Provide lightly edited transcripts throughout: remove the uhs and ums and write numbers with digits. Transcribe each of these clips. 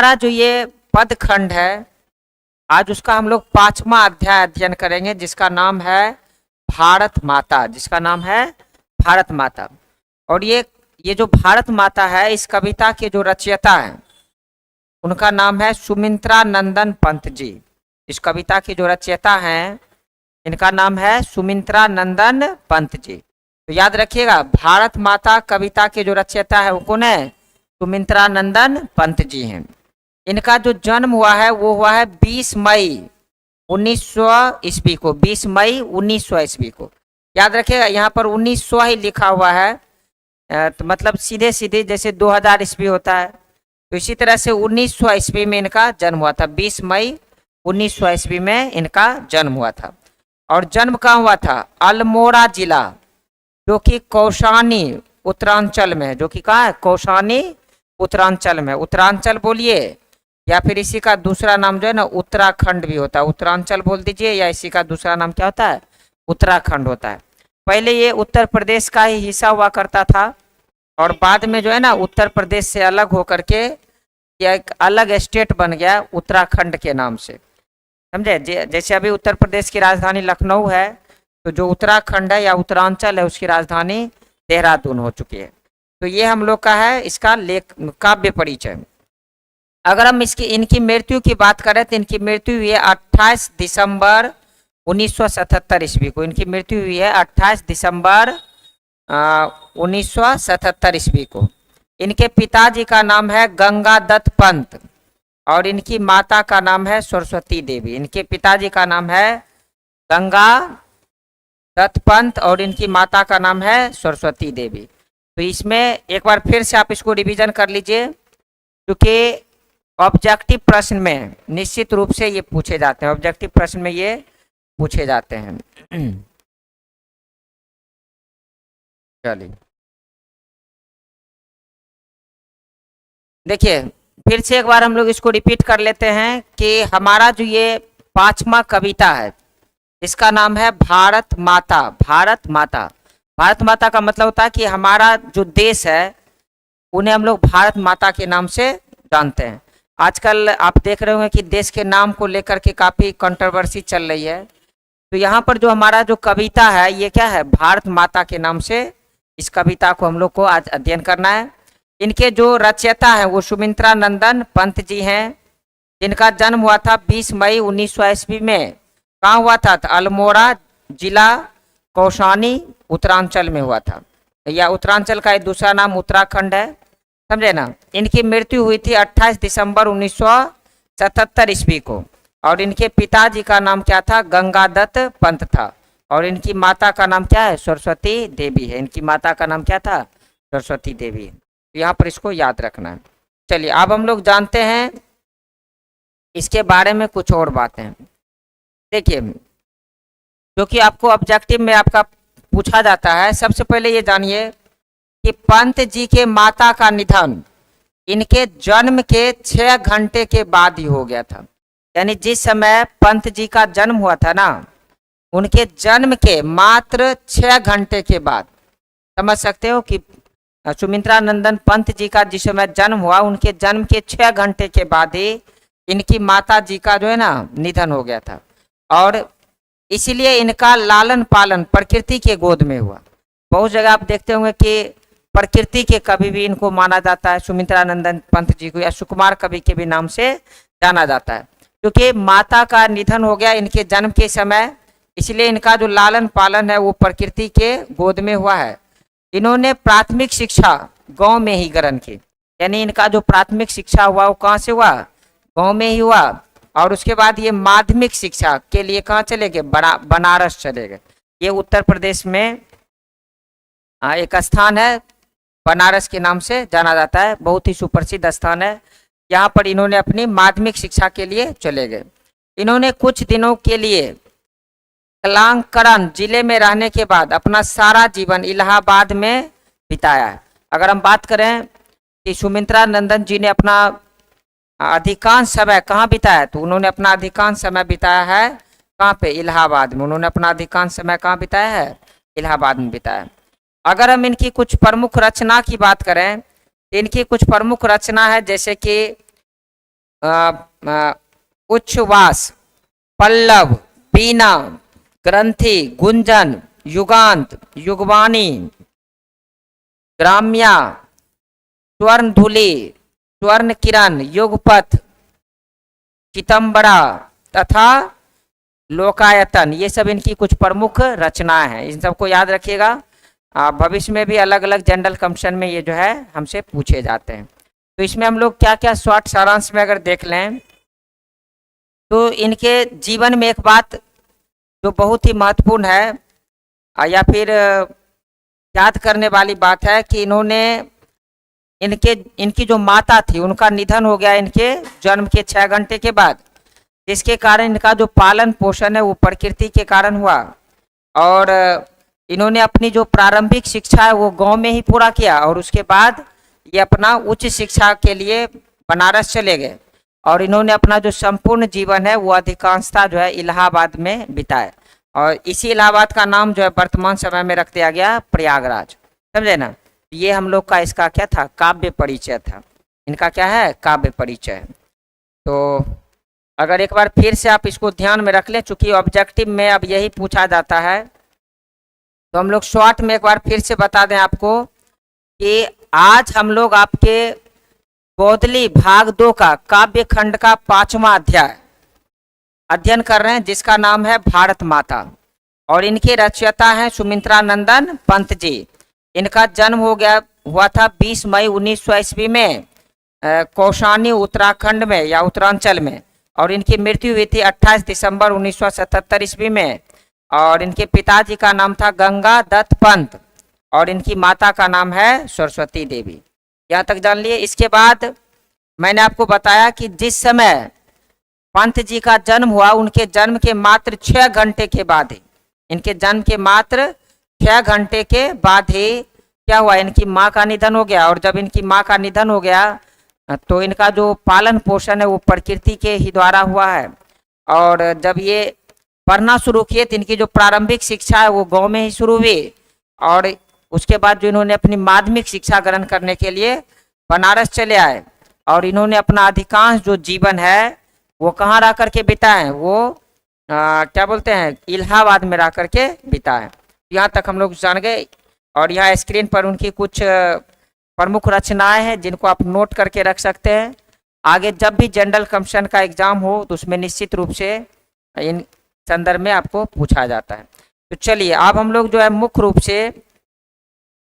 हमारा जो ये पद खंड है, आज उसका हम लोग 5वां अध्याय अध्ययन करेंगे, जिसका नाम है भारत माता। जिसका नाम है भारत माता। और ये जो भारत माता है, इस कविता के जो रचयिता हैं उनका नाम है सुमित्रा नंदन पंत जी। इस कविता के जो रचयिता हैं इनका नाम है सुमित्रा नंदन पंत जी। तो याद रखिएगा, भारत माता कविता के जो रचयिता है वो कौन है? सुमित्रा नंदन पंत जी हैं। इनका जो जन्म हुआ है वो हुआ है 20 मई 1900 ईस्वी को। 20 मई 1900 ईस्वी को। याद रखिएगा, यहाँ पर 1900 ही लिखा हुआ है, तो मतलब सीधे सीधे जैसे 2000 ईस्वी होता है, तो इसी तरह से 1900 ईस्वी में इनका जन्म हुआ था। 20 मई 1900 ईस्वी में इनका जन्म हुआ था। और जन्म कहाँ हुआ था? अल्मोड़ा जिला, जो कि कौशानी उत्तरांचल में है। जो कि कहाँ है? कौशानी उत्तरांचल में। उत्तरांचल बोलिए, या फिर इसी का दूसरा नाम जो है ना उत्तराखंड भी होता है। उत्तरांचल बोल दीजिए, या इसी का दूसरा नाम क्या होता है? उत्तराखंड होता है। पहले ये उत्तर प्रदेश का ही हिस्सा हुआ करता था, और बाद में जो है ना उत्तर प्रदेश से अलग होकर के यह एक अलग स्टेट बन गया उत्तराखंड के नाम से। समझे? जैसे अभी उत्तर प्रदेश की राजधानी लखनऊ है, तो जो उत्तराखंड है या उत्तरांचल है उसकी राजधानी देहरादून हो चुकी है। तो ये हम लोग का है इसका काव्य परिचय। अगर हम इनकी मृत्यु की बात करें तो इनकी मृत्यु हुई है 28 दिसंबर 1977 ईस्वी को। इनकी मृत्यु हुई है 28 दिसंबर 1977 ईस्वी को। इनके पिताजी का नाम है गंगादत्त पंत और इनकी माता का नाम है सरस्वती देवी। इनके पिताजी का नाम है गंगादत्त पंत और इनकी माता का नाम है सरस्वती देवी। तो इसमें एक बार फिर से आप इसको रिवीजन कर लीजिए, क्योंकि ऑब्जेक्टिव प्रश्न में निश्चित रूप से ये पूछे जाते हैं। ऑब्जेक्टिव प्रश्न में ये पूछे जाते हैं। चलिए देखिए, फिर से एक बार हम लोग इसको रिपीट कर लेते हैं कि हमारा जो ये 5वां कविता है इसका नाम है भारत माता। भारत माता, भारत माता का मतलब होता है कि हमारा जो देश है उन्हें हम लोग भारत माता के नाम से जानते हैं। आजकल आप देख रहे होंगे कि देश के नाम को लेकर के काफ़ी कंट्रोवर्सी चल रही है। तो यहाँ पर जो हमारा जो कविता है ये क्या है? भारत माता के नाम से इस कविता को हम लोग को आज अध्ययन करना है। इनके जो रचयिता हैं वो सुमित्रा नंदन पंत जी हैं, जिनका जन्म हुआ था 20 मई 1900 ईस्वी में। कहाँ हुआ था? अल्मोड़ा जिला कौशानी उत्तरांचल में हुआ था, या उत्तरांचल का एक दूसरा नाम उत्तराखंड है। समझे ना? इनकी मृत्यु हुई थी 28 दिसंबर 1977 ईस्वी को। और इनके पिताजी का नाम क्या था? गंगादत्त पंत था। और इनकी माता का नाम क्या है? सरस्वती देवी है। इनकी माता का नाम क्या था? सरस्वती देवी। यहाँ पर इसको याद रखना है। चलिए अब हम लोग जानते हैं इसके बारे में कुछ और बातें। देखिए, जो कि आपको ऑब्जेक्टिव में आपका पूछा जाता है, सबसे पहले ये जानिए कि पंत जी के माता का निधन इनके जन्म के 6 घंटे के बाद ही हो गया था। यानी जिस समय पंत जी का जन्म हुआ था ना, उनके जन्म के मात्र 6 घंटे के बाद, समझ सकते हो कि सुमित्रा नंदन पंत जी का जिस समय जन्म हुआ उनके जन्म के 6 घंटे के बाद ही इनकी माता जी का जो है ना निधन हो गया था। और इसीलिए इनका लालन पालन प्रकृति के गोद में हुआ। बहुत जगह आप देखते होंगे कि प्रकृति के कवि भी इनको माना जाता है। सुमित्रा नंदन पंत जी को या सुकुमार कवि के भी नाम से जाना जाता है, क्योंकि माता का निधन हो गया इनके जन्म के समय, इसलिए इनका जो लालन पालन है वो प्रकृति के गोद में हुआ है। इन्होंने प्राथमिक शिक्षा गांव में ही ग्रहण की, यानी इनका जो प्राथमिक शिक्षा हुआ वो कहाँ से हुआ? गांव में ही हुआ। और उसके बाद ये माध्यमिक शिक्षा के लिए कहाँ चले गए? बनारस चले गए। ये उत्तर प्रदेश में एक स्थान है, बनारस के नाम से जाना जाता है, बहुत ही सुप्रसिद्ध स्थान है। यहाँ पर इन्होंने अपनी माध्यमिक शिक्षा के लिए चले गए। इन्होंने कुछ दिनों के लिए कलांकरण जिले में रहने के बाद अपना सारा जीवन इलाहाबाद में बिताया है। अगर हम बात करें कि सुमित्रा नंदन जी ने अपना अधिकांश समय कहाँ बिताया, तो उन्होंने अपना अधिकांश समय बिताया है कहाँ पे? इलाहाबाद में। उन्होंने अपना अधिकांश समय कहाँ बिताया है? इलाहाबाद में बिताया। अगर हम इनकी कुछ प्रमुख रचना की बात करें, इनकी कुछ प्रमुख रचना है, जैसे कि उच्छ्वास, पल्लव, बीना, ग्रंथि, गुंजन, युगांत, युगवाणी, ग्राम्या, स्वर्ण धुली, स्वर्ण किरण, युगपथ, चितंबरा तथा लोकायतन, ये सब इनकी कुछ प्रमुख रचनाएं हैं। इन सबको याद रखिएगा, भविष्य में भी अलग अलग जनरल कमीशन में ये जो है हमसे पूछे जाते हैं। तो इसमें हम लोग क्या क्या शॉर्ट सारांश में अगर देख लें तो इनके जीवन में एक बात जो बहुत ही महत्वपूर्ण है या फिर याद करने वाली बात है कि इनकी जो माता थी उनका निधन हो गया इनके जन्म के 6 घंटे के बाद, जिसके कारण इनका जो पालन पोषण है वो प्रकृति के कारण हुआ। और इन्होंने अपनी जो प्रारंभिक शिक्षा है वो गांव में ही पूरा किया और उसके बाद ये अपना उच्च शिक्षा के लिए बनारस चले गए और इन्होंने अपना जो संपूर्ण जीवन है वो अधिकांशता जो है इलाहाबाद में बिताए और इसी इलाहाबाद का नाम जो है वर्तमान समय में रख दिया गया प्रयागराज। समझे ना? ये हम लोग का इसका क्या था, काव्य परिचय था। इनका क्या है, काव्य परिचय। तो अगर एक बार फिर से आप इसको ध्यान में रख लें, चूंकि ऑब्जेक्टिव में अब यही पूछा जाता है, तो हम लोग शॉर्ट में एक बार फिर से बता दें आपको कि आज हम लोग आपके गोधली भाग 2 का काव्य खंड का 5वां अध्याय अध्ययन कर रहे हैं, जिसका नाम है भारत माता। और इनके रचयिता हैं सुमित्रा नंदन पंत जी। इनका जन्म हुआ था 20 मई 1900 ईस्वी में कौशानी उत्तराखंड में या उत्तरांचल में, और इनकी मृत्यु हुई थी 28 दिसंबर 1977 ईस्वी में। और इनके पिताजी का नाम था गंगा दत्त पंत और इनकी माता का नाम है सरस्वती देवी। यहाँ तक जान लिए। इसके बाद मैंने आपको बताया कि जिस समय पंत जी का जन्म हुआ उनके जन्म के मात्र 6 घंटे के बाद ही, इनके जन्म के मात्र 6 घंटे के बाद ही क्या हुआ, इनकी माँ का निधन हो गया। और जब इनकी माँ का निधन हो गया तो इनका जो पालन पोषण है वो प्रकृति के ही द्वारा हुआ है। और जब ये पढ़ना शुरू किए तो इनकी जो प्रारंभिक शिक्षा है वो गांव में ही शुरू हुई और उसके बाद जो इन्होंने अपनी माध्यमिक शिक्षा ग्रहण करने के लिए बनारस चले आए और इन्होंने अपना अधिकांश जो जीवन है वो कहाँ रह करके बिताए, वो क्या बोलते हैं, इलाहाबाद में रह करके बिताए। यहाँ तक हम लोग जान गए। और यहाँ स्क्रीन पर उनकी कुछ प्रमुख रचनाएं हैं जिनको आप नोट करके रख सकते हैं। आगे जब भी जनरल कमीशन का एग्जाम हो तो उसमें निश्चित रूप से इन संदर्भ में आपको पूछा जाता है। तो चलिए अब हम लोग जो है मुख्य रूप से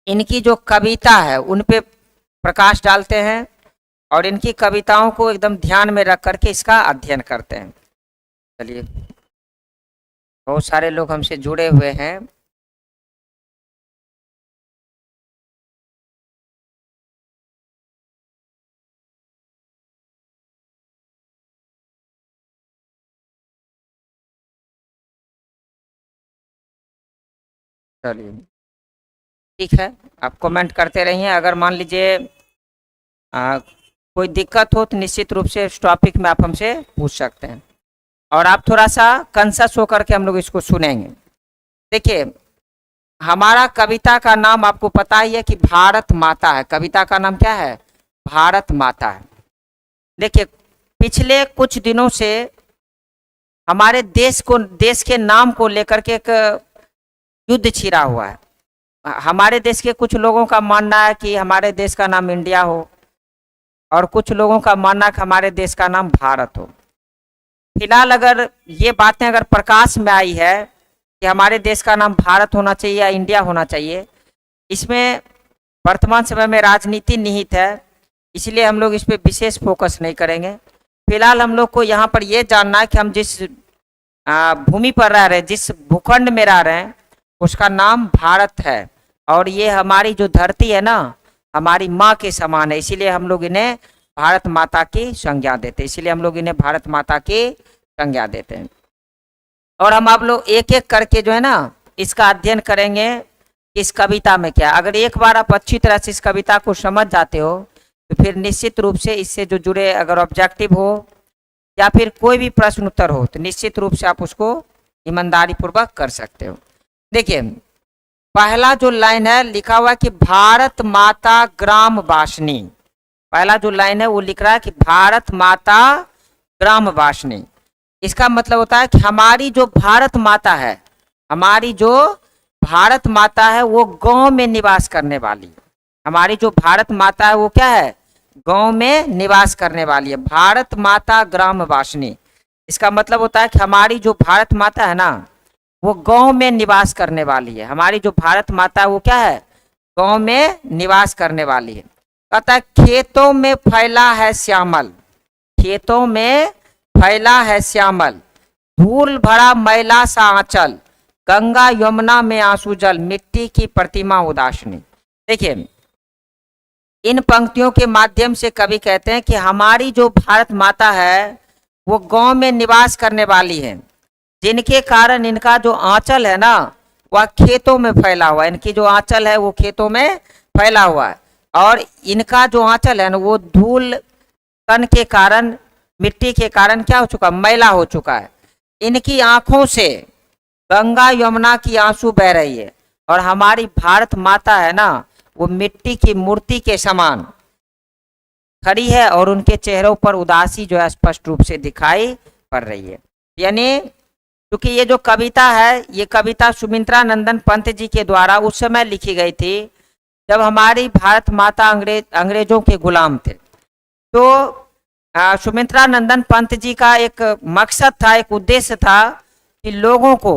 इनकी जो कविता है उन पे प्रकाश डालते हैं और इनकी कविताओं को एकदम ध्यान में रख करके इसका अध्ययन करते हैं। चलिए, बहुत सारे लोग हमसे जुड़े हुए हैं। चलिए ठीक है, आप कमेंट करते रहिए। अगर मान लीजिए कोई दिक्कत हो तो निश्चित रूप से इस टॉपिक में आप हमसे पूछ सकते हैं और आप थोड़ा सा कंसस होकर के हम लोग इसको सुनेंगे। देखिए, हमारा कविता का नाम आपको पता ही है कि भारत माता है। कविता का नाम क्या है, भारत माता है। देखिए, पिछले कुछ दिनों से हमारे देश के नाम को लेकर के एक युद्ध छिड़ा हुआ है। हमारे देश के कुछ लोगों का मानना है कि हमारे देश का नाम इंडिया हो और कुछ लोगों का मानना है कि हमारे देश का नाम भारत हो। फिलहाल अगर ये बातें अगर प्रकाश में आई है कि हमारे देश का नाम भारत होना चाहिए या इंडिया होना चाहिए, इसमें वर्तमान समय में राजनीति निहित है, इसलिए हम लोग इस पर विशेष फोकस नहीं करेंगे। फिलहाल हम लोग को यहाँ पर ये जानना है कि हम जिस भूमि पर रह रहे हैं, जिस भूखंड में रह रहे हैं, उसका नाम भारत है और ये हमारी जो धरती है ना, हमारी माँ के समान है। इसीलिए हम लोग इन्हें भारत माता की संज्ञा देते हैं। इसीलिए हम लोग इन्हें भारत माता की संज्ञा देते हैं। और हम आप लोग एक एक करके जो है ना इसका अध्ययन करेंगे इस कविता में क्या। अगर एक बार आप अच्छी तरह से इस कविता को समझ जाते हो तो फिर निश्चित रूप से इससे जो जुड़े अगर ऑब्जेक्टिव हो या फिर कोई भी प्रश्न उत्तर हो तो निश्चित रूप से आप उसको ईमानदारी पूर्वक कर सकते हो। देखिए, पहला जो लाइन है लिखा हुआ है कि भारत माता ग्राम वासिनी। पहला जो लाइन है वो लिख रहा है कि भारत माता ग्रामवासिनी। इसका मतलब होता है कि हमारी जो भारत माता है, हमारी जो भारत माता है वो गांव में निवास करने वाली है। हमारी जो भारत माता है वो क्या है, गांव में निवास करने वाली है। भारत माता ग्रामवासिनी, इसका मतलब होता है कि हमारी जो भारत माता है ना वो गांव में निवास करने वाली है। हमारी जो भारत माता है वो क्या है, गांव में निवास करने वाली है। कहता है खेतों में फैला है श्यामल, खेतों में फैला है श्यामल, धूल भरा मैला सा आंचल, गंगा यमुना में आंसू जल, मिट्टी की प्रतिमा उदासनी। देखिए इन पंक्तियों के माध्यम से कवि कहते हैं कि हमारी जो भारत माता है वो गांव में निवास करने वाली है, जिनके कारण इनका जो आंचल है ना वह खेतों में फैला हुआ है। इनकी जो आंचल है वो खेतों में फैला हुआ है, और इनका जो आंचल है ना वो धूल कण के कारण, मिट्टी के कारण क्या हो चुका, मैला हो चुका है। इनकी आंखों से गंगा यमुना की आंसू बह रही है, और हमारी भारत माता है ना वो मिट्टी की मूर्ति के समान खड़ी है, और उनके चेहरों पर उदासी जो है स्पष्ट रूप से दिखाई पड़ रही है। यानी क्योंकि ये जो कविता है, ये कविता सुमित्रा नंदन पंत जी के द्वारा उस समय लिखी गई थी जब हमारी भारत माता अंग्रेजों के गुलाम थे। तो सुमित्रा नंदन पंत जी का एक मकसद था, एक उद्देश्य था कि लोगों को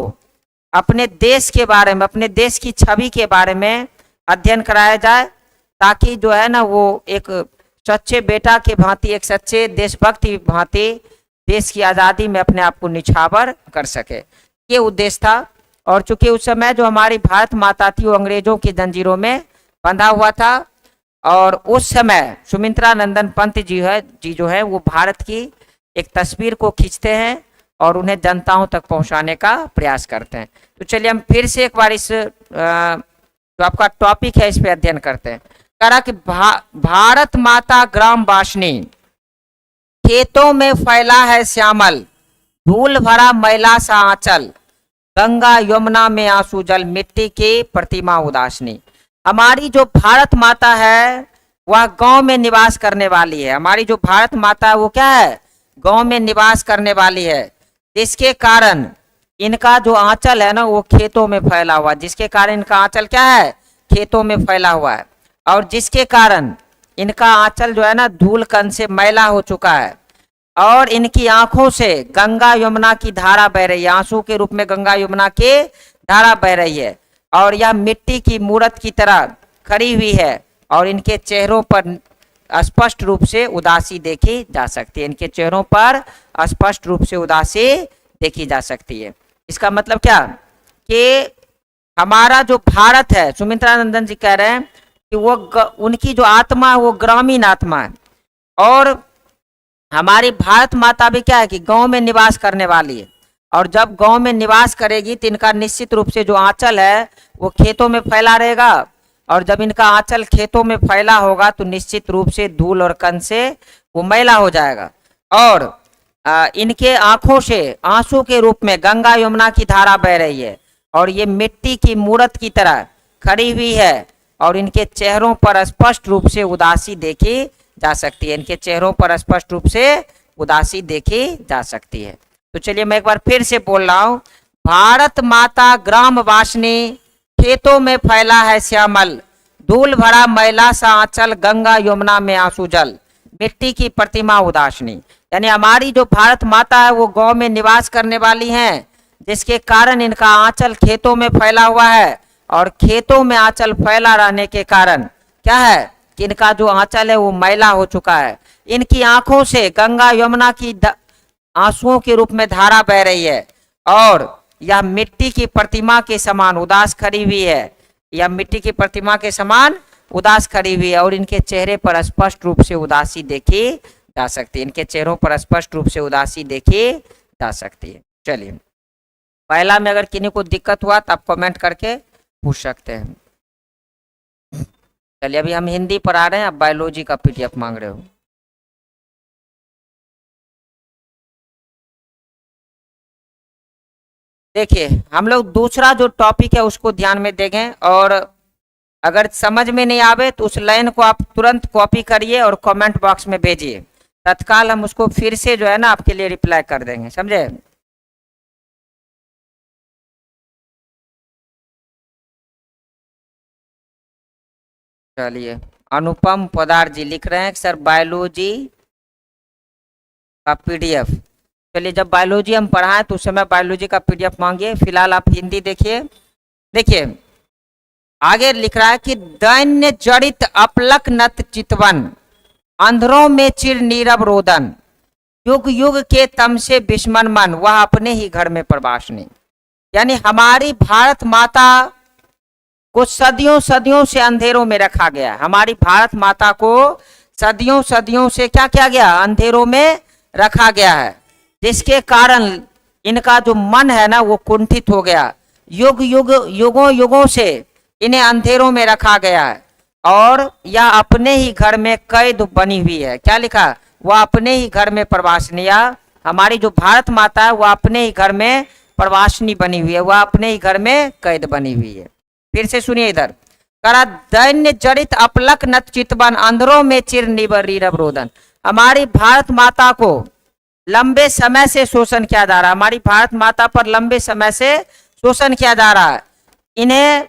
अपने देश के बारे में, अपने देश की छवि के बारे में अध्ययन कराया जाए, ताकि जो है ना वो एक सच्चे बेटा के भांति, एक सच्चे देशभक्त की भांति देश की आज़ादी में अपने आप को निछावर कर सके, ये उद्देश्य था। और चूंकि उस समय जो हमारी भारत माता थी वो अंग्रेजों की जंजीरों में बंधा हुआ था, और उस समय सुमित्रा नंदन पंत जी जो है वो भारत की एक तस्वीर को खींचते हैं और उन्हें जनताओं तक पहुंचाने का प्रयास करते हैं। तो चलिए हम फिर से एक बार इस जो आपका टॉपिक है इस पे अध्ययन करते हैं। कह रहा कि भारत माता ग्रामवासिनी, खेतों में फैला है श्यामल, धूल भरा मैला सा आंचल, गंगा यमुना में आंसू जल, मिट्टी की प्रतिमा उदासनी। हमारी जो भारत माता है वह गांव में निवास करने वाली है। हमारी जो भारत माता है वो क्या है, गांव में निवास करने वाली है, जिसके कारण इनका जो आंचल है ना वो खेतों में फैला हुआ, जिसके कारण इनका आंचल क्या है, खेतों में फैला हुआ है, और जिसके कारण इनका आंचल जो है ना धूल कण से मैला हो चुका है, और इनकी आंखों से गंगा यमुना की धारा बह रही है, आंसू के रूप में गंगा यमुना की धारा बह रही है, और यह मिट्टी की मूर्त की तरह खड़ी हुई है, और इनके चेहरों पर स्पष्ट रूप से उदासी देखी जा सकती है। इनके चेहरों पर स्पष्ट रूप से उदासी देखी जा सकती है। इसका मतलब क्या कि हमारा जो भारत है, सुमित्रा नंदन जी कह रहे हैं कि वो उनकी जो आत्मा है वो ग्रामीण आत्मा है, और हमारी भारत माता भी क्या है कि गांव में निवास करने वाली है, और जब गांव में निवास करेगी तो इनका निश्चित रूप से जो आंचल है वो खेतों में फैला रहेगा, और जब इनका आंचल खेतों में फैला होगा तो निश्चित रूप से धूल और कण से वो मैला हो जाएगा, और इनके आंखों से आंसू के रूप में गंगा यमुना की धारा बह रही है, और ये मिट्टी की मूर्त की तरह खड़ी हुई है, और इनके चेहरों पर स्पष्ट रूप से उदासी देखी जा सकती है। इनके चेहरों पर स्पष्ट रूप से उदासी देखी जा सकती है। तो चलिए मैं एक बार फिर से बोल रहा हूँ, भारत माता ग्रामवासिनी, खेतों में फैला है श्यामल, धूल भरा मैला सा आंचल, गंगा यमुना में आंसू जल, मिट्टी की प्रतिमा उदासनी। यानी हमारी जो भारत माता है वो गांव में निवास करने वाली हैं, जिसके कारण इनका आंचल खेतों में फैला हुआ है, और खेतों में आंचल फैला रहने के कारण क्या है कि इनका जो आंचल है वो मैला हो चुका है। इनकी आंखों से गंगा यमुना की आंसुओं के रूप में धारा बह रही है, और यह मिट्टी की प्रतिमा के समान उदास खड़ी हुई है, यह मिट्टी की प्रतिमा के समान उदास खड़ी हुई है, और इनके चेहरे पर स्पष्ट रूप से उदासी देखी जा सकती है। इनके चेहरों पर स्पष्ट रूप से उदासी देखी जा सकती है। चलिए पहला में अगर किन्हीं को दिक्कत हुआ तो आप कमेंट करके पूछ सकते हैं। चलिए अभी हम हिंदी पर आ रहे हैं, आप बायोलॉजी का पीडीएफ मांग रहे हो। देखिए हम लोग दूसरा जो टॉपिक है उसको ध्यान में देंगे, और अगर समझ में नहीं आवे तो उस लाइन को आप तुरंत कॉपी करिए और कमेंट बॉक्स में भेजिए, तत्काल हम उसको फिर से जो है ना आपके लिए रिप्लाई कर देंगे, समझे। चलिए, अनुपम पोदार जी लिख रहे हैं कि सर बायोलॉजी का पीडीएफ। चलिए, जब बायोलॉजी हम पढ़ाएं तो उस समय बायोलॉजी का पीडीएफ मांगिए। फिलहाल आप हिंदी देखिए। देखिए आगे लिख रहा है कि दैन्य जड़ित अपलक नत चितवन, अंधरों में चिर नीरव रोदन, युग युग के तम से बिस्मन मन, वह अपने ही घर में प्रवासनी। यानी हमारी भारत माता को सदियों सदियों से अंधेरों में रखा गया। हमारी भारत माता को सदियों सदियों से क्या किया गया, अंधेरों में रखा गया है, जिसके कारण इनका जो मन है ना वो कुंठित हो गया। युगों युगों से इन्हें अंधेरों में रखा गया है और यह अपने ही घर में कैद बनी हुई है। क्या लिखा, वह अपने ही घर में प्रवासनी। हमारी जो भारत माता है वह अपने ही घर में प्रवासनी बनी हुई है, वह अपने ही घर में कैद बनी हुई है। फिर से सुनिए इधर, करा दैन्य जड़ित अपलक नत चितवन, अंधरों में चिर नीरव रोदन। हमारी भारत माता को लंबे समय से शोषण किया जा रहा है। हमारी भारत माता पर लंबे समय से शोषण किया जा रहा है। इन्हें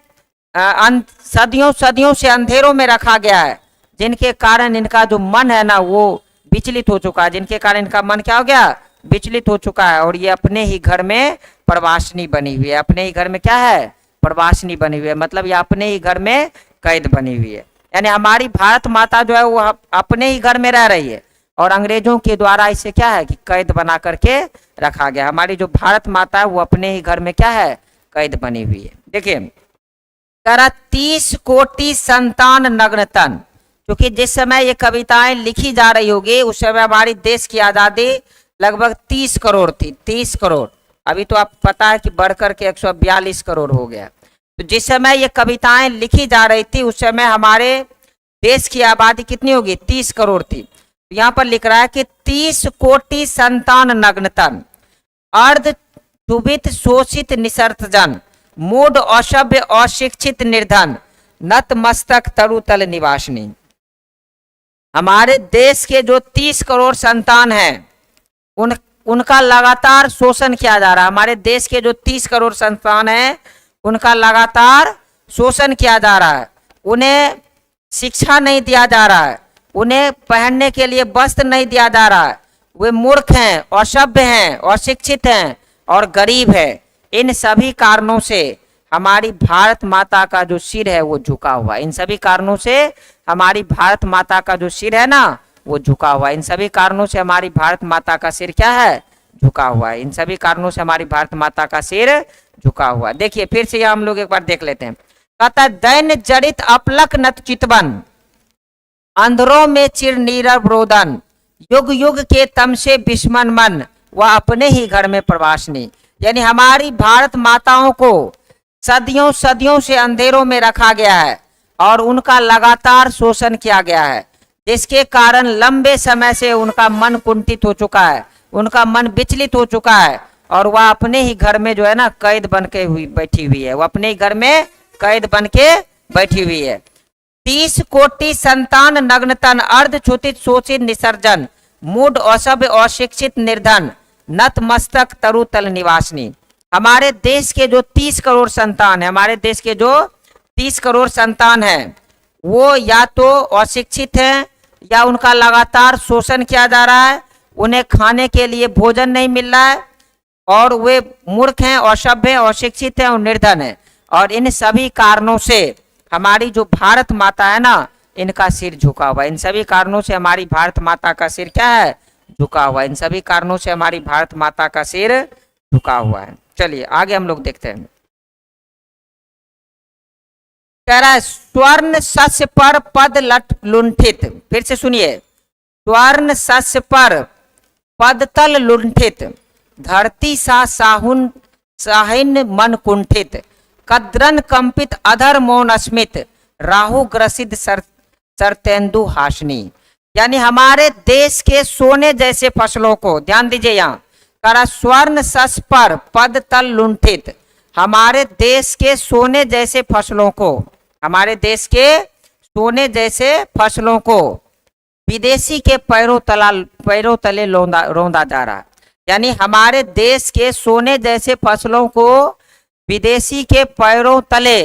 सदियों सदियों से अंधेरों में रखा गया है, जिनके कारण इनका जो मन है ना वो विचलित हो चुका है। जिनके कारण इनका मन क्या हो गया, विचलित हो चुका है और ये अपने ही घर में प्रवासनी बनी हुई है। अपने ही घर में क्या है, प्रवासनी बनी हुई है, मतलब ये अपने ही घर में कैद बनी हुई है। यानी हमारी भारत माता जो है वो अपने ही घर में रह रही है और अंग्रेजों के द्वारा इसे क्या है कि कैद बना करके रखा गया। हमारी जो भारत माता है वो अपने ही घर में क्या है, कैद बनी हुई है। देखिए, करा 30 कोटि संतान नग्नतन, क्योंकि जिस समय ये कविताएं लिखी जा रही होगी उस समय हमारी देश की आज़ादी लगभग 30 करोड़ थी। 30 करोड़, अभी तो आप पता है कि बढ़कर के 142 करोड़ हो गया। तो जिस समय ये कविताएं लिखी जा रही थी उस समय हमारे देश की आबादी कितनी होगी, 30 करोड़ थी। यहाँ पर लिख रहा है कि 30 कोटि संतान नग्नतन, अर्ध क्षुभित शोषित निसर्त जन, मूढ़ असभ्य अशिक्षित निर्धन, नत मस्तक तरुतल निवासनी। हमारे देश के जो 30 करोड़ संतान हैं उनका लगातार शोषण किया जा रहा है। हमारे देश के जो 30 करोड़ संतान हैं उनका लगातार शोषण किया जा रहा है। उन्हें शिक्षा नहीं दिया जा रहा है, उन्हें पहनने के लिए वस्त्र नहीं दिया जा रहा है, वे मूर्ख हैं, असभ्य हैं, अशिक्षित हैं और गरीब है। इन सभी कारणों से हमारी भारत माता का जो सिर है वो झुका हुआ है। इन सभी कारणों से हमारी भारत माता का जो सिर है ना वो झुका हुआ है। इन सभी कारणों से हमारी भारत माता का सिर क्या है, झुका हुआ है। इन सभी कारणों से हमारी भारत माता का सिर झुका हुआ है। देखिए फिर से हम लोग एक बार देख लेते हैं। कहता है दैन्य जड़ित अपलक नत चितवन, अंधरों में चिर नीरव रोदन, युग युग के तम से बिस्मन मन, वह अपने ही घर में प्रवासनी। यानी हमारी भारत माताओं को सदियों सदियों से अंधेरों में रखा गया है और उनका लगातार शोषण किया गया है, जिसके कारण लंबे समय से उनका मन कुंठित हो चुका है, उनका मन विचलित हो चुका है और वह अपने ही घर में जो है ना कैद बन के बैठी हुई है। वह अपने ही घर में कैद बन के बैठी हुई है। 30 कोटि संतान नग्नतन, अर्ध क्षुधित शोषित निसर्जन, मूढ़ असभ्य अशिक्षित निर्धन, नत मस्तक तरुतल निवासनी। हमारे देश के जो 30 करोड़ संतान है, हमारे देश के जो 30 करोड़ संतान हैं वो या तो अशिक्षित हैं या उनका लगातार शोषण किया जा रहा है, उन्हें खाने के लिए भोजन नहीं मिल रहा है और वे मूर्ख हैं, असभ्य, अशिक्षित हैं और निर्धन हैं। और इन सभी कारणों से हमारी जो भारत माता है ना इनका सिर झुका हुआ है। इन सभी कारणों से हमारी भारत माता का सिर क्या है, झुका हुआ है। इन सभी कारणों से हमारी भारत माता का सिर झुका हुआ है। चलिए आगे हम लोग देखते हैं। कह रहा है स्वर्ण सस्य पर पद लट लुंठित, फिर से सुनिए, स्वर्ण सस्य पर पद तल लुंठित, धरती सा साहुन साहिन मन कुंठित, कद्रन कंपित अधर मौन अस्मित, राहु ग्रसित सरतेंदु हाशनी। यानी हमारे देश के सोने जैसे फसलों को, ध्यान दीजिए यहाँ, करा स्वर्ण सस पर पद तल लुंठित, हमारे देश के सोने जैसे फसलों को, हमारे देश के सोने जैसे फसलों को विदेशी के पैरों तले रौंदा जा रहा है। यानी हमारे देश के सोने जैसे फसलों को विदेशी के पैरों तले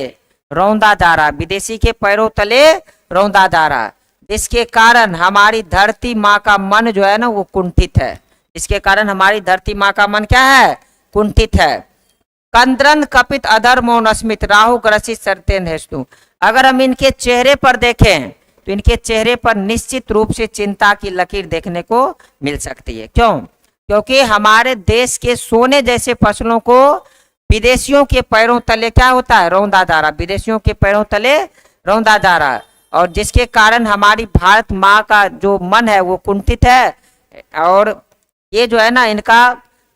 रौंदा जा रहा है, विदेशी के पैरों तले रौंदा जा रहा है, जिसके कारण हमारी धरती माँ का मन जो है ना वो कुंठित है। इसके कारण हमारी धरती माँ का मन क्या है? कुंठित है। कंद्रन कपित अधर मौन अस्मित राहु ग्रसित सरतेन हेस्तु। अगर हम इनके चेहरे पर देखें तो इनके चेहरे पर निश्चित रूप से चिंता की लकीर देखने को मिल सकती है। क्यों? क्योंकि हमारे देश के सोने जैसे फसलों को विदेशियों के पैरों तले क्या होता है? रौंदा जा रहा, विदेशियों के पैरों तले रौंदा जा रहा है, और जिसके कारण हमारी भारत माँ का जो मन है वो कुंठित है, और ये जो है ना इनका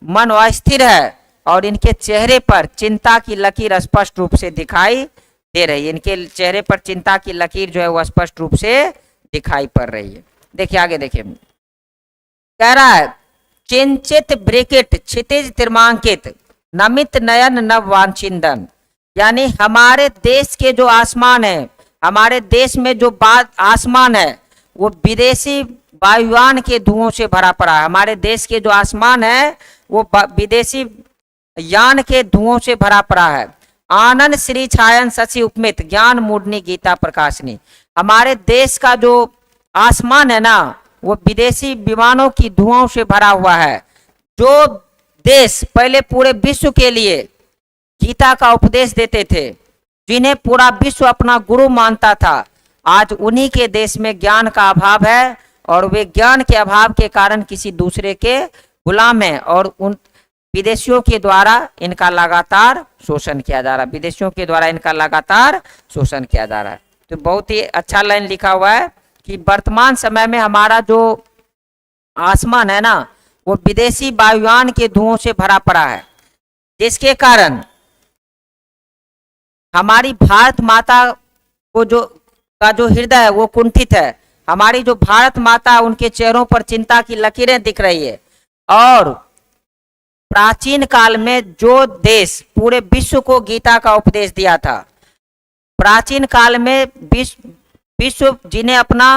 मन अस्थिर है, और इनके चेहरे पर चिंता की लकीर स्पष्ट रूप से दिखाई दे रही है। इनके चेहरे पर चिंता की लकीर जो है वो स्पष्ट रूप से दिखाई पड़ रही है। देखिए आगे देखिए, कह रहा है चिंचित ब्रेकेट क्षितिज तिर्मांकित नमित नयन नव वांछिंदन। यानी हमारे देश के जो आसमान है, हमारे देश में जो आसमान है वो विदेशी वायुयान के धुओं से भरा पड़ा है। हमारे देश के जो आसमान है वो विदेशी यान के धुओं से भरा पड़ा है। आनंद श्री छायन शशि उपमित ज्ञान मूर्धनि गीता प्रकाशनी। हमारे देश का जो आसमान है ना वो विदेशी विमानों की धुआं से भरा हुआ है। जो देश पहले पूरे विश्व के लिए गीता का उपदेश देते थे, जिन्हें पूरा विश्व अपना गुरु मानता था, आज उन्हीं के देश में ज्ञान का अभाव है, और वे ज्ञान के अभाव के कारण किसी दूसरे के गुलाम हैं, और उन विदेशियों के द्वारा इनका लगातार शोषण किया जा रहा है। विदेशियों के द्वारा इनका लगातार शोषण किया जा रहा है। तो बहुत ही अच्छा लाइन लिखा हुआ है कि वर्तमान समय में हमारा जो आसमान है ना वो विदेशी वायुयान के धुओं से भरा पड़ा है, जिसके कारण हमारी भारत माता को जो हृदय है वो कुंठित है। हमारी जो भारत माता उनके चेहरों पर चिंता की लकीरें दिख रही है। और प्राचीन काल में जो देश पूरे विश्व को गीता का उपदेश दिया था, प्राचीन काल में विश्व जिन्हें अपना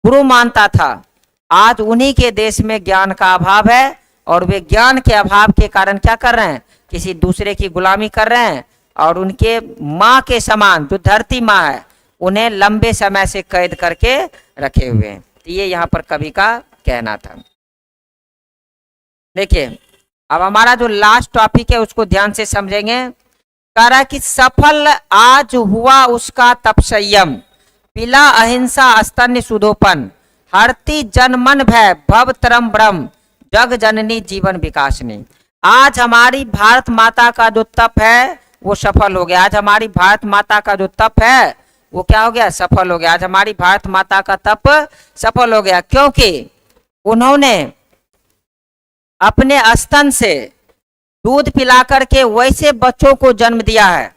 गुरु मानता था, आज उन्हीं के देश में ज्ञान का अभाव है, और वे ज्ञान के अभाव के कारण क्या कर रहे हैं? किसी दूसरे की गुलामी कर रहे हैं, और उनके माँ के समान जो धरती माँ है उन्हें लंबे समय से कैद करके रखे हुए हैं। तो ये यहाँ पर कवि का कहना था। देखिए अब हमारा जो लास्ट टॉपिक है उसको ध्यान से समझेंगे। कह रहा है कि सफल आज हुआ उसका तप संयम, पिला अहिंसा स्तन्य सुधोपन, हरती जन मन भय भव तरम ब्रह्म, जग जननी जीवन विकासनी। आज हमारी भारत माता का जो तप है वो सफल हो गया। आज हमारी भारत माता का जो तप है वो क्या हो गया? सफल हो गया। आज हमारी भारत माता का तप सफल हो गया, क्योंकि उन्होंने अपने स्तन से दूध पिलाकर के वैसे बच्चों को जन्म दिया है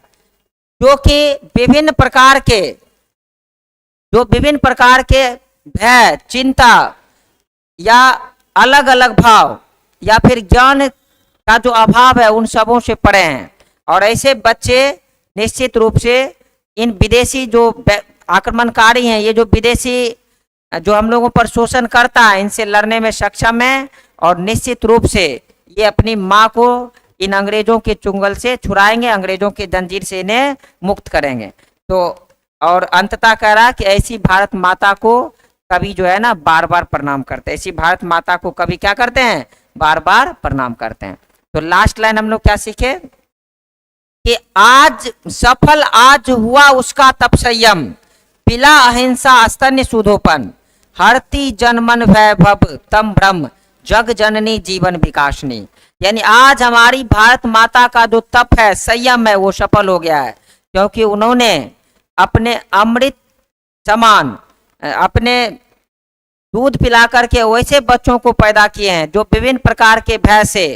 जो कि विभिन्न प्रकार के भय, चिंता या अलग अलग भाव या फिर ज्ञान का जो अभाव है उन सबों से परे हैं। और ऐसे बच्चे निश्चित रूप से इन विदेशी जो आक्रमणकारी हैं, ये जो विदेशी जो हम लोगों पर शोषण करता है, इनसे लड़ने में सक्षम है, और निश्चित रूप से ये अपनी माँ को इन अंग्रेजों के चुंगल से छुड़ाएंगे, अंग्रेजों के जंजीर से इन्हें मुक्त करेंगे। तो और अंततः कह रहा कि ऐसी भारत माता को कवि जो है ना बार बार प्रणाम करते हैं। ऐसी भारत माता को कवि क्या करते हैं? बार बार प्रणाम करते हैं। तो लास्ट लाइन हम लोग क्या सीखे कि आज सफल आज हुआ उसका तप संयम, पिला अहिंसा स्तन्य सुधोपन, हरती जन मन भय भव तम ब्रह्म, जग जननी जीवन विकासनी। यानी आज हमारी भारत माता का जो तप है, संयम है, वो सफल हो गया है, क्योंकि उन्होंने अपने अमृत समान अपने दूध पिला करके वैसे बच्चों को पैदा किए हैं जो विभिन्न प्रकार के भय से,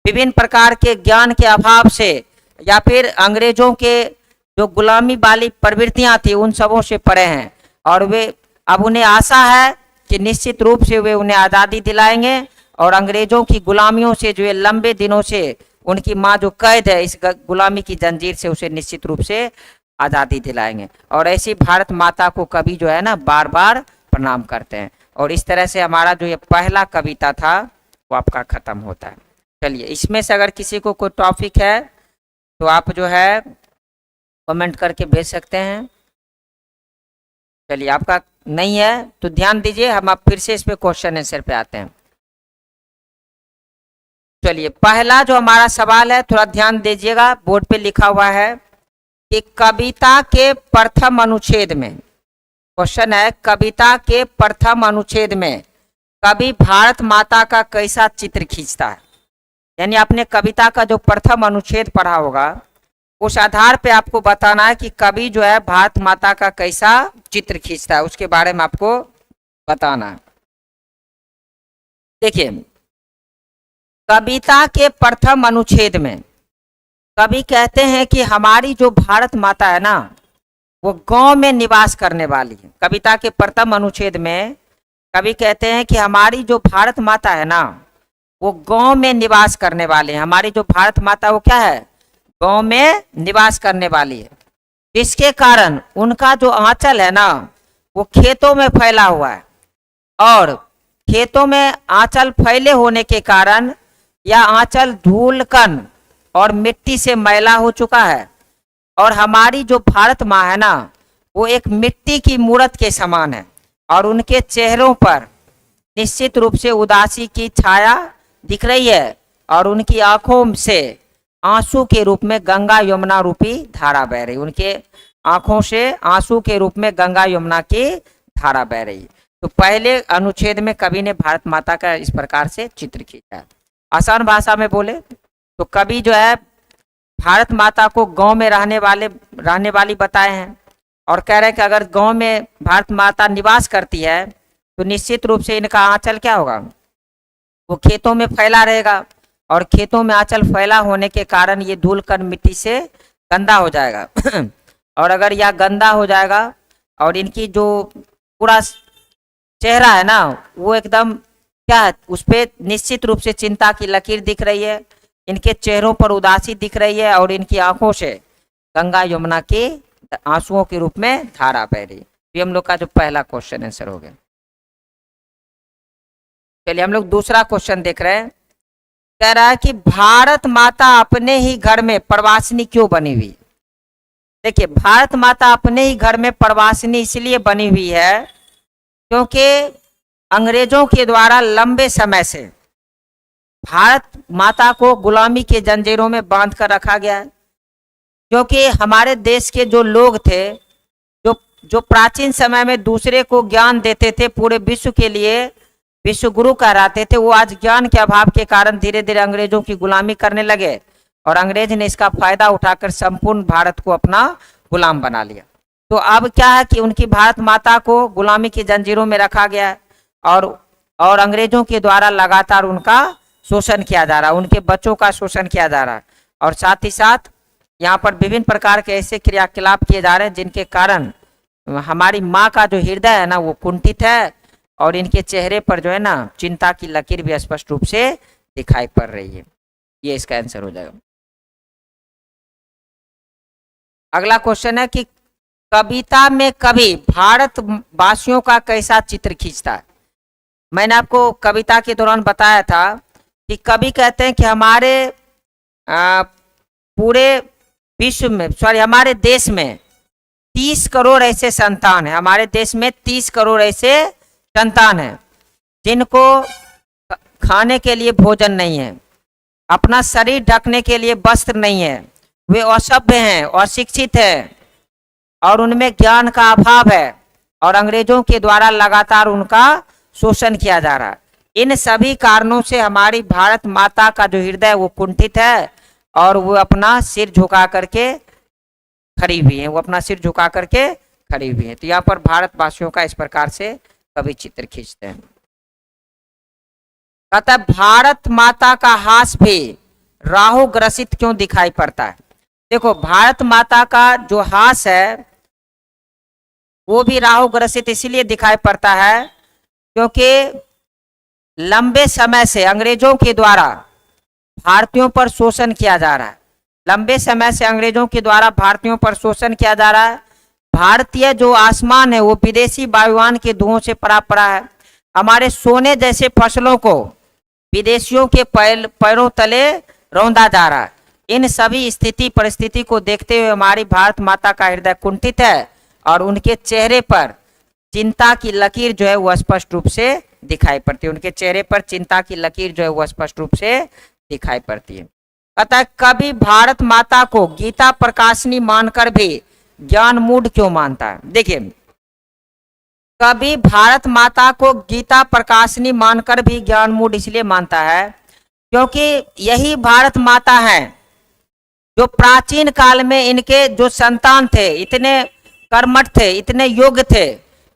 विभिन्न प्रकार के ज्ञान के अभाव से, या फिर अंग्रेजों के जो गुलामी वाली प्रवृत्तियां थी उन सबों से परे हैं। और वे अब उन्हें आशा है कि निश्चित रूप से वे उन्हें आज़ादी दिलाएंगे, और अंग्रेजों की गुलामियों से जो ये लंबे दिनों से उनकी माँ जो कैद है इस गुलामी की जंजीर से, उसे निश्चित रूप से आज़ादी दिलाएंगे। और ऐसी भारत माता को कवि जो है ना बार बार प्रणाम करते हैं। और इस तरह से हमारा जो ये पहला कविता था वो आपका खत्म होता है। चलिए, इसमें से अगर किसी को कोई टॉपिक है तो आप जो है कमेंट करके भेज सकते हैं। चलिए, आपका नहीं है तो ध्यान दीजिए, हम आप फिर से इस पे क्वेश्चन आंसर पे आते हैं। चलिए, पहला जो हमारा सवाल है, थोड़ा ध्यान दीजिएगा, बोर्ड पे लिखा हुआ है कि कविता के प्रथम अनुच्छेद में, क्वेश्चन है कविता के प्रथम अनुच्छेद में कवि भारत माता का कैसा चित्र खींचता है। यानी आपने कविता का जो प्रथम अनुच्छेद पढ़ा होगा, उस आधार पे आपको बताना है कि कवि जो है भारत माता का कैसा चित्र खींचता है, उसके बारे में आपको बताना है। देखिए, कविता के प्रथम अनुच्छेद में कवि कहते हैं कि हमारी जो भारत माता है ना, वो गांव में निवास करने वाली है। कविता के प्रथम अनुच्छेद में कवि कहते हैं कि हमारी जो भारत माता है ना, वो गांव में निवास करने वाली है। हमारी जो भारत माता वो क्या है, गांव में निवास करने वाली है, जिसके कारण उनका जो आंचल है ना, वो खेतों में फैला हुआ है। और खेतों में आंचल फैले होने के कारण यह आंचल धूल कण और मिट्टी से मैला हो चुका है। और हमारी जो भारत माँ है ना, वो एक मिट्टी की मूर्त के समान है, और उनके चेहरों पर निश्चित रूप से उदासी की छाया दिख रही है, और उनकी आंखों से आंसू के रूप में गंगा यमुना रूपी धारा बह रही। उनके आंखों से आंसू के रूप में गंगा यमुना की धारा बह रही। तो पहले अनुच्छेद में कवि ने भारत माता का इस प्रकार से चित्र खींचा। आसान भाषा में बोले तो कवि जो है भारत माता को गांव में रहने वाली बताए हैं, और कह रहे हैं कि अगर गांव में भारत माता निवास करती है तो निश्चित रूप से इनका आंचल क्या होगा, वो खेतों में फैला रहेगा, और खेतों में आंचल फैला होने के कारण ये धूल कण मिट्टी से गंदा हो जाएगा। और अगर यह गंदा हो जाएगा और इनकी जो पूरा चेहरा है ना, वो एकदम क्या है, उस पर निश्चित रूप से चिंता की लकीर दिख रही है, इनके चेहरों पर उदासी दिख रही है, और इनकी आंखों से गंगा यमुना के आंसुओं के रूप में धारा बह रही। ये हम लोग का जो पहला क्वेश्चन आंसर हो गया। चलिए, हम लोग दूसरा क्वेश्चन देख रहे हैं। कह रहा है कि भारत माता अपने ही घर में प्रवासिनी क्यों बनी हुई। देखिए, भारत माता अपने ही घर में प्रवासिनी इसलिए बनी हुई है क्योंकि अंग्रेजों के द्वारा लंबे समय से भारत माता को गुलामी के जंजीरों में बांध कर रखा गया है। क्योंकि हमारे देश के जो लोग थे, जो प्राचीन समय में दूसरे को ज्ञान देते थे, पूरे विश्व के लिए विश्व गुरु कहलाते थे, वो आज ज्ञान के अभाव के कारण धीरे धीरे अंग्रेजों की गुलामी करने लगे, और अंग्रेज ने इसका फायदा उठाकर संपूर्ण भारत को अपना गुलाम बना लिया। तो अब क्या है कि उनकी भारत माता को गुलामी की जंजीरों में रखा गया है, और अंग्रेजों के द्वारा लगातार उनका शोषण किया जा रहा है, उनके बच्चों का शोषण किया जा रहा है, और साथ ही साथ यहाँ पर विभिन्न प्रकार के ऐसे क्रियाकलाप किए जा रहे हैं जिनके कारण हमारी माँ का जो हृदय है ना, वो कुंठित है, और इनके चेहरे पर जो है ना, चिंता की लकीर भी स्पष्ट रूप से दिखाई पड़ रही है। ये इसका आंसर हो जाएगा। अगला क्वेश्चन है कि कविता में कवि भारत वासियों का कैसा चित्र खींचता है। मैंने आपको कविता के दौरान बताया था कि कवि कहते हैं कि हमारे पूरे विश्व में, हमारे देश में 30 करोड़ ऐसे संतान हैं। हमारे देश में 30 करोड़ ऐसे संतान हैं जिनको खाने के लिए भोजन नहीं है, अपना शरीर ढकने के लिए वस्त्र नहीं है, वे असभ्य हैं, अशिक्षित हैं, और उनमें ज्ञान का अभाव है, और अंग्रेजों के द्वारा लगातार उनका शोषण किया जा रहा है। इन सभी कारणों से हमारी भारत माता का जो हृदय वो कुंठित है, और वो अपना सिर झुका करके खड़ी हुई है, वो अपना सिर झुका करके खड़ी हुई है। तो यहाँ पर भारतवासियों का इस प्रकार से कवि चित्र खींचते हैं। कहता है भारत माता का हास भी राहु ग्रसित क्यों दिखाई पड़ता है। देखो, भारत माता का जो हास है वो भी राहु ग्रसित इसलिए दिखाई पड़ता है क्योंकि लंबे समय से अंग्रेजों के द्वारा भारतीयों पर शोषण किया जा रहा है। लंबे समय से अंग्रेजों के द्वारा भारतीयों पर शोषण किया जा रहा है। भारतीय जो आसमान है वो विदेशी वायुयान के धुओं से भरा पड़ा है। हमारे सोने जैसे फसलों को विदेशियों के पैरों तले रौंदा जा रहा है। इन सभी स्थिति परिस्थिति को देखते हुए हमारी भारत माता का हृदय कुंठित है और उनके चेहरे पर चिंता की लकीर जो है वो स्पष्ट रूप से दिखाई पड़ती है। उनके चेहरे पर चिंता की लकीर जो है वो स्पष्ट रूप से दिखाई पड़ती है। अतः कभी भारत माता को गीता प्रकाशनी मानकर भी ज्ञान मूढ़ क्यों मानता है? देखिए, कभी भारत माता को गीता प्रकाशनी मानकर भी ज्ञान मूढ़ इसलिए मानता है क्योंकि यही भारत माता है जो प्राचीन काल में इनके जो संतान थे इतने कर्मठ थे, इतने योग्य थे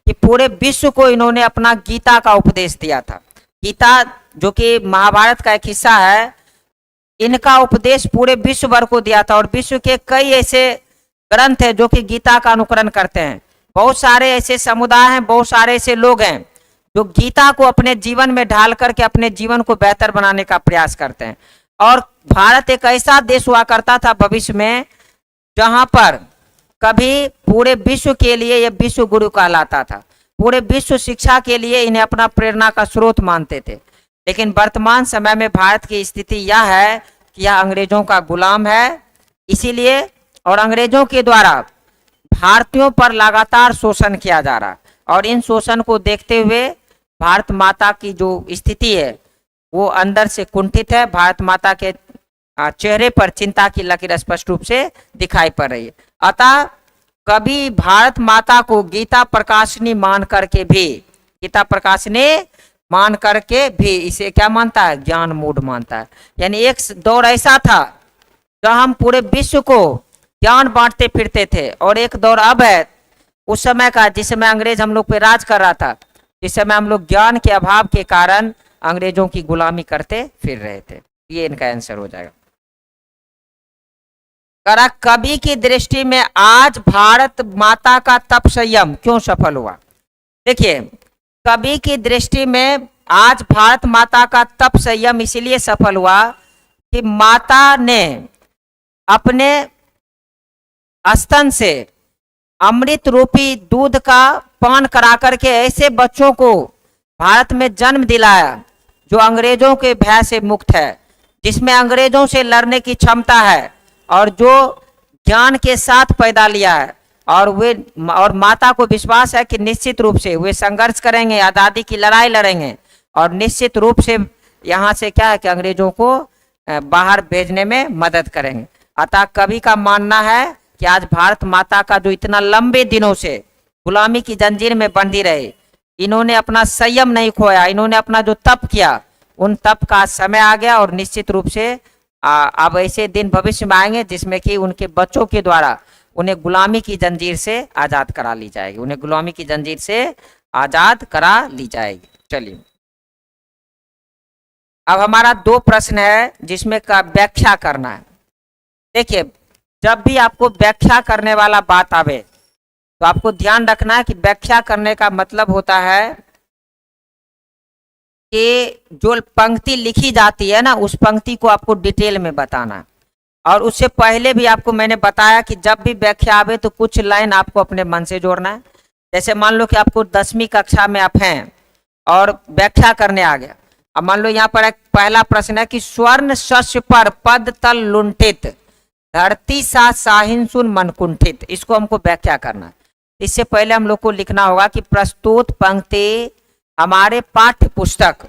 कि पूरे विश्व को इन्होंने अपना गीता का उपदेश दिया था। गीता जो कि महाभारत का एक हिस्सा है, इनका उपदेश पूरे विश्व भर को दिया था और विश्व के कई ऐसे ग्रंथ हैं जो कि गीता का अनुकरण करते हैं। बहुत सारे ऐसे समुदाय हैं, बहुत सारे ऐसे लोग हैं जो गीता को अपने जीवन में ढाल करके अपने जीवन को बेहतर बनाने का प्रयास करते हैं। और भारत एक ऐसा देश हुआ करता था भविष्य में जहां पर कभी पूरे विश्व के लिए यह विश्व गुरु कहलाता था। पूरे विश्व शिक्षा के लिए इन्हें अपना प्रेरणा का स्रोत मानते थे। लेकिन वर्तमान समय में भारत की स्थिति यह है कि यह अंग्रेजों का गुलाम है, इसीलिए और अंग्रेजों के द्वारा भारतीयों पर लगातार शोषण किया जा रहा है। और इन शोषण को देखते हुए भारत माता की जो स्थिति है वो अंदर से कुंठित है। भारत माता के चेहरे पर चिंता की लकीर स्पष्ट रूप से दिखाई पड़ रही है। अतः कभी भारत माता को गीता प्रकाशनी मान करके भी, गीता प्रकाशनी मान करके भी इसे क्या मानता है? ज्ञान मूढ़ मानता है। यानी एक दौर ऐसा था जब हम पूरे विश्व को ज्ञान बांटते फिरते थे और एक दौर अब है उस समय का जिस समय अंग्रेज हम लोग पे राज कर रहा था, जिस समय हम लोग ज्ञान के अभाव के कारण अंग्रेजों की गुलामी करते फिर रहे थे। ये इनका आंसर हो जाएगा। करा कवि की दृष्टि में आज भारत माता का तप संयम क्यों सफल हुआ? देखिए, कवि की दृष्टि में आज भारत माता का तप संयम इसलिए सफल हुआ कि माता ने अपने स्तन से अमृत रूपी दूध का पान करा करके ऐसे बच्चों को भारत में जन्म दिलाया जो अंग्रेजों के भय से मुक्त है, जिसमें अंग्रेजों से लड़ने की क्षमता है और जो ज्ञान के साथ पैदा लिया है। और माता को विश्वास है कि निश्चित रूप से वे संघर्ष करेंगे, आज़ादी की लड़ाई लड़ेंगे और निश्चित रूप से यहाँ से क्या है कि अंग्रेजों को बाहर भेजने में मदद करेंगे। अतः कवि का मानना है कि आज भारत माता का जो इतना लंबे दिनों से गुलामी की जंजीर में बंधी रहे, इन्होंने अपना संयम नहीं खोया, इन्होंने अपना जो तप किया उन तप का समय आ गया और निश्चित रूप से अब ऐसे दिन भविष्य में आएंगे जिसमें कि उनके बच्चों के द्वारा उन्हें गुलामी की जंजीर से आजाद करा ली जाएगी, उन्हें गुलामी की जंजीर से आजाद करा ली जाएगी। चलिए, अब हमारा 2 प्रश्न है जिसमें का व्याख्या करना है। देखिए, जब भी आपको व्याख्या करने वाला बात आवे तो आपको ध्यान रखना है कि व्याख्या करने का मतलब होता है कि जो पंक्ति लिखी जाती है ना, उस पंक्ति को आपको डिटेल में बताना है। और उससे पहले भी आपको मैंने बताया कि जब भी व्याख्या आवे तो कुछ लाइन आपको अपने मन से जोड़ना है। जैसे मान लो कि आपको 10वीं कक्षा में आप हैं और व्याख्या करने आ गया। अब मान लो यहाँ पर एक पहला प्रश्न है कि स्वर्ण शस्य पर पद तल लुंठित, धरती सा साहिन सुन मन कुंठित, इसको हमको व्याख्या करना है। इससे पहले हम लोग को लिखना होगा कि प्रस्तुत पंक्ति हमारे पाठ्य पुस्तक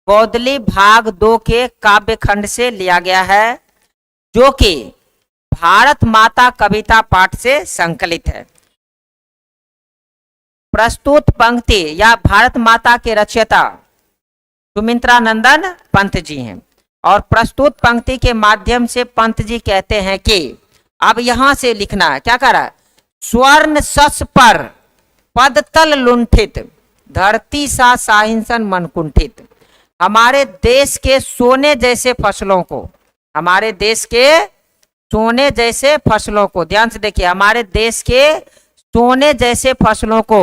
गोदली भाग 2 के काव्य खंड से लिया गया है, जो कि भारत माता कविता पाठ से संकलित है। प्रस्तुत पंक्ति या भारत माता के रचयिता सुमित्रा नंदन पंत जी हैं और प्रस्तुत पंक्ति के माध्यम से पंत जी कहते हैं कि अब यहां से लिखना है, क्या कर रहा है? स्वर्ण शस्य पर पद तल लुंठित, धरती सा साहिंसन मन कुंठित। हमारे देश के सोने जैसे फसलों को, हमारे देश के सोने जैसे फसलों को, ध्यान से देखिए, हमारे देश के सोने जैसे फसलों को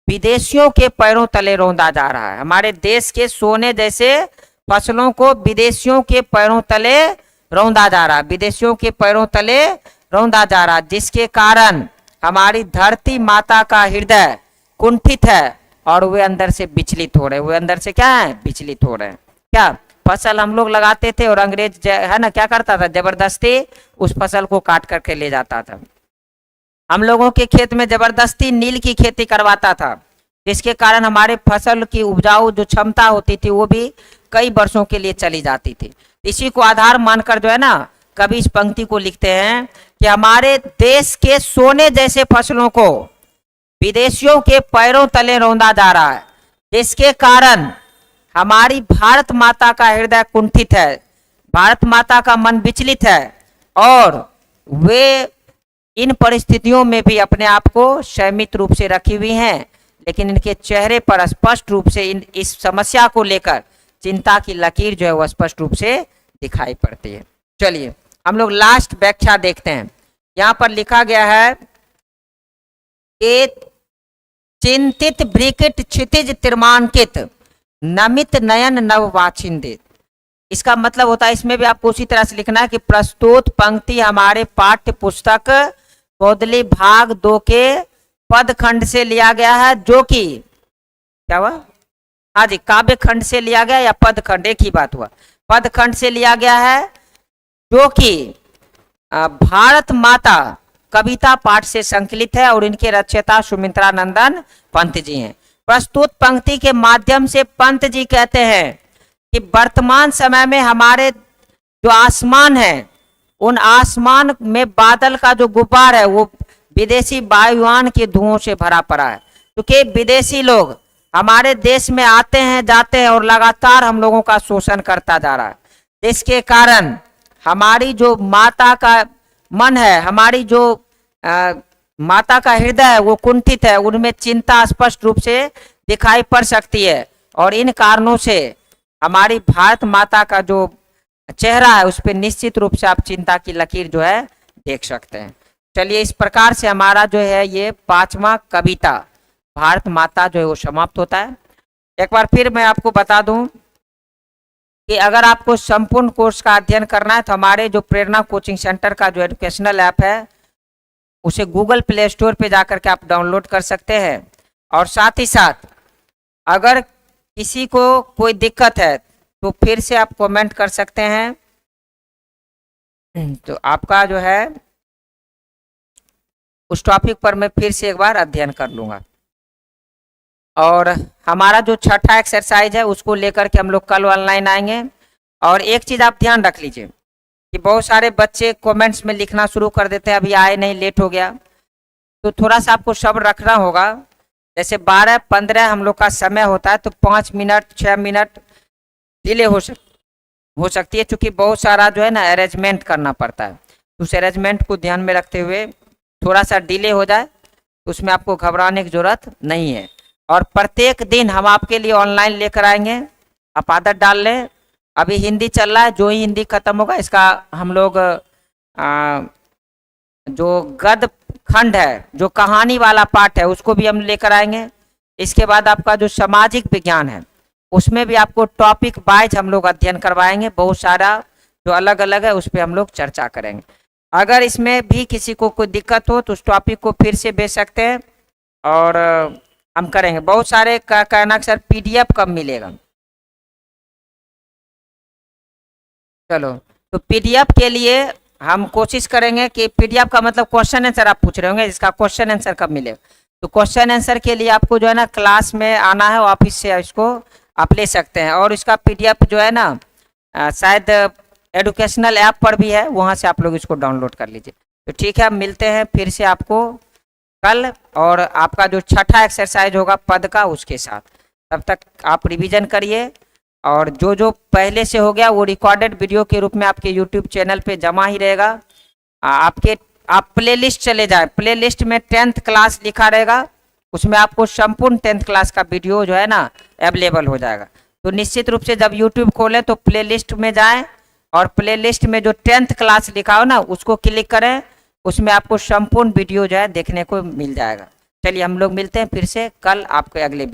विदेशियों के पैरों तले रौंदा जा रहा है। हमारे देश के सोने जैसे फसलों को विदेशियों के पैरों तले रौंदा जा रहा है, विदेशियों के पैरों तले रौंदा जा रहा है, जिसके कारण हमारी धरती माता का हृदय कुंठित है और वे अंदर से विचलित हो रहे हैं, वे अंदर से क्या है, विचलित हो रहे हैं। क्या फसल हम लोग लगाते थे और अंग्रेज है ना क्या करता था, जबरदस्ती उस फसल को काट करके ले जाता था। हम लोगों के खेत में जबरदस्ती नील की खेती करवाता था, जिसके कारण हमारे फसल की उपजाऊ जो क्षमता होती थी वो भी कई वर्षों के लिए चली जाती थी। इसी को आधार मानकर जो है ना कवि इस पंक्ति को लिखते हैं कि हमारे देश के सोने जैसे फसलों को विदेशियों के पैरों तले रौंदा जा रहा है, जिसके कारण हमारी भारत माता का हृदय कुंठित है, भारत माता का मन विचलित है और वे इन परिस्थितियों में भी अपने आप को संयमित रूप से रखी हुई हैं, लेकिन इनके चेहरे पर स्पष्ट रूप से इस समस्या को लेकर चिंता की लकीर जो है वह स्पष्ट रूप से दिखाई पड़ती है। चलिए हम लोग लास्ट व्याख्या देखते हैं। यहाँ पर लिखा गया है कि चिंतित भ्रिकिट क्षितिज तिरमांकित नमित नयन नव वाचिंदित। इसका मतलब होता है, इसमें भी आपको उसी तरह से लिखना है कि प्रस्तुत पंक्ति हमारे पाठ्य पुस्तक कौदली भाग 2 के पद खंड से लिया गया है, जो कि क्या हुआ, हाँ जी, काव्य खंड से लिया गया या पद खंड, एक ही बात हुआ, पद खंड से लिया गया है, जो कि भारत माता कविता पाठ से संकलित है और इनके रचयिता सुमित्रा नंदन पंत जी हैं। प्रस्तुत पंक्ति के माध्यम से पंत जी कहते हैं कि वर्तमान समय में हमारे जो आसमान है, उन आसमान में बादल का जो गुब्बार है वो विदेशी वायुयान के धुओं से भरा पड़ा है, क्योंकि विदेशी लोग हमारे देश में आते हैं जाते हैं और लगातार हम लोगों का शोषण करता जा रहा है, जिसके कारण हमारी जो माता का मन है, हमारी जो माता का हृदय है वो कुंठित है, उनमें चिंता स्पष्ट रूप से दिखाई पड़ सकती है और इन कारणों से हमारी भारत माता का जो चेहरा है उस पर निश्चित रूप से आप चिंता की लकीर जो है देख सकते हैं। चलिए इस प्रकार से हमारा जो है ये 5वां कविता भारत माता जो है वो समाप्त होता है। एक बार फिर मैं आपको बता दूं कि अगर आपको संपूर्ण कोर्स का अध्ययन करना है तो हमारे जो प्रेरणा कोचिंग सेंटर का जो एजुकेशनल ऐप है उसे गूगल प्ले स्टोर पे जाकर के आप डाउनलोड कर सकते हैं। और साथ ही साथ अगर किसी को कोई दिक्कत है तो फिर से आप कमेंट कर सकते हैं, तो आपका जो है उस टॉपिक पर मैं फिर से एक बार अध्ययन कर लूँगा। और हमारा जो 6ठा एक्सरसाइज है उसको लेकर के हम लोग कल ऑनलाइन आएंगे। और एक चीज़ आप ध्यान रख लीजिए कि बहुत सारे बच्चे कमेंट्स में लिखना शुरू कर देते हैं अभी आए नहीं, लेट हो गया, तो थोड़ा सा आपको सब्र रखना होगा। जैसे 12-15 हम लोग का समय होता है तो 5 मिनट 6 मिनट डिले हो सकती है, क्योंकि बहुत सारा जो है ना अरेंजमेंट करना पड़ता है। उस अरेंजमेंट को ध्यान में रखते हुए थोड़ा सा डिले हो जाए तो उसमें आपको घबराने की जरूरत नहीं है। और प्रत्येक दिन हम आपके लिए ऑनलाइन लेकर आएंगे, आप आदत डाल लें। अभी हिंदी चल रहा है, जो ही हिंदी खत्म होगा इसका हम लोग जो गद्य खंड है, जो कहानी वाला पार्ट है उसको भी हम लेकर आएंगे। इसके बाद आपका जो सामाजिक विज्ञान है उसमें भी आपको टॉपिक वाइज हम लोग अध्ययन करवाएंगे, बहुत सारा जो अलग अलग है उस पर हम लोग चर्चा करेंगे। अगर इसमें भी किसी को कोई दिक्कत हो तो उस टॉपिक को फिर से भेज सकते हैं और हम करेंगे। बहुत सारे का कहना कि सर PDF कब मिलेगा, चलो तो PDF के लिए हम कोशिश करेंगे कि PDF का मतलब क्वेश्चन आंसर आप पूछ रहे होंगे, इसका क्वेश्चन आंसर कब मिलेगा, तो क्वेश्चन आंसर के लिए आपको जो है ना क्लास में आना है, ऑफिस से इसको आप ले सकते हैं। और इसका PDF जो है ना शायद एजुकेशनल ऐप पर भी है, वहाँ से आप लोग इसको डाउनलोड कर लीजिए। तो ठीक है, मिलते हैं फिर से आपको कल, और आपका जो 6ठा एक्सरसाइज होगा पद का उसके साथ। तब तक आप रिवीजन करिए और जो जो पहले से हो गया वो रिकॉर्डेड वीडियो के रूप में आपके YouTube चैनल पे जमा ही रहेगा। आप प्लेलिस्ट चले जाए, प्लेलिस्ट में 10th क्लास लिखा रहेगा, उसमें आपको संपूर्ण 10th क्लास का वीडियो जो है ना अवेलेबल हो जाएगा। तो निश्चित रूप से जब YouTube खोलें तो प्लेलिस्ट में जाएं और प्लेलिस्ट में जो 10th क्लास लिखा हो ना उसको क्लिक करें, उसमें आपको संपूर्ण वीडियो जो है देखने को मिल जाएगा। चलिए हम लोग मिलते हैं फिर से कल आपके अगले